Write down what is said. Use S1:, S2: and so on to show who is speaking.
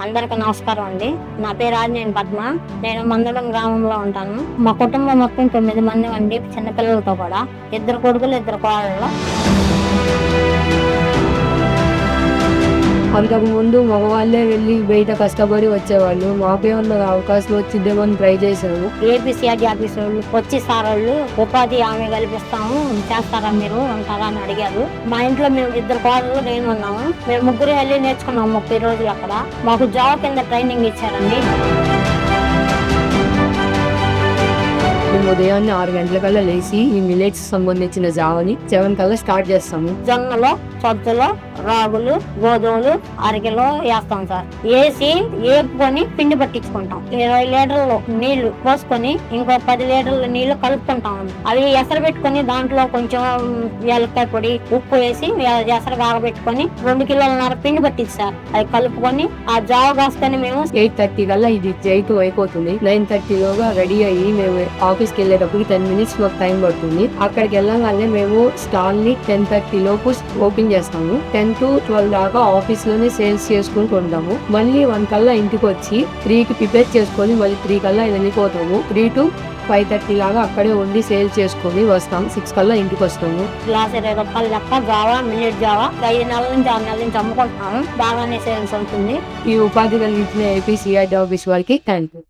S1: అందరికీ నమస్కారం అండి. నా పేరు ఆదినేని పద్మ. నేను మందడం గ్రామంలో ఉంటాను. మా కుటుంబం మొత్తం 9 మంది అండి, చిన్నపిల్లలతో కూడా. 2 కొడుకులు, 2 కోడళ్ళు.
S2: అంతకు ముందు మగవాళ్ళే వెళ్ళి బయట కష్టపడి వచ్చేవాళ్ళు. మాకేమన్నా అవకాశం వచ్చిద్దేమని ట్రై చేశాను.
S1: ఏపీసీఆర్డీ ఆఫీస్ వాళ్ళు వచ్చి సార్ వాళ్ళు ఉపాధి హామీ కల్పిస్తాము, చేస్తారా మీరు అంటారా అని అడిగారు. మా ఇంట్లో మేము 2 కోడళ్ళు, నేను ఉన్నాము. మేము ముగ్గురు వెళ్ళి నేర్చుకున్నాము 30 రోజులు అక్కడ. మాకు జాబ్ కింద ట్రైనింగ్ ఇచ్చారండి.
S2: మేము ఉదయాన్నే 6 గంటలకల్లా లేచి ఈ మిల్లెట్స్ సంబంధించిన జావని 7 కల్లా స్టార్ట్ చేస్తాము.
S1: జొన్నలు, సజ్జలు, రాగులు, గోధుమలు అరకిలో వేస్తాం సార్. వేసి ఏపుకొని పిండి పట్టించుకుంటాం. 20 లీటర్లు నీళ్లు పోసుకొని ఇంకో 10 లీటర్ల నీళ్లు కలుపుకుంటాం. అవి ఎసరు పెట్టుకుని దాంట్లో కొంచెం ఏలక్కాయ పొడి, ఉప్పు వేసి ఎసరు కాగబెట్టుకొని 2 కిలోలన్నర పిండి పట్టించి సార్. అది కలుపుకొని ఆ జావ కాసుకొని మేము
S2: 8:30 కల్లా ఇది జైతు అయిపోతుంది. 9:30 లోగా రెడీ అయ్యి మేము ఆఫీస్కి వెళ్ళేటప్పుడు 10 మినిట్స్ మాకు టైం పడుతుంది. అక్కడికి వెళ్ళగానే మేము స్టాల్ ని 10:30 లోపు ఓపెన్ చేస్తాము. 10 to 12 దాకా ఆఫీస్ లోనే సేల్స్ చేసుకుంటూ ఉంటాము. మళ్ళీ 1 కల్లా ఇంటికి వచ్చి 3కి ప్రిపేర్ చేసుకొని మళ్ళీ 3 కల్లా వెళ్ళిపోతాము. 3 to 5:30 లాగా అక్కడే ఉండి సేల్ చేసుకొని వస్తాం. 6 కల్లా ఇంటికి వస్తాము.
S1: గ్లాస్ 20 రూపాయలు లెక్క జావా, మిల్లెట్ జావా 5 నెలల నుంచి 6 నెలల నుంచి అమ్ముకుంటున్నాము. బాగానే సేల్స్ అవుతుంది.
S2: ఈ ఉపాధి కలిగించిన ఏపీసీఆర్డీ ఆఫీస్ వారికి థ్యాంక్ యూ.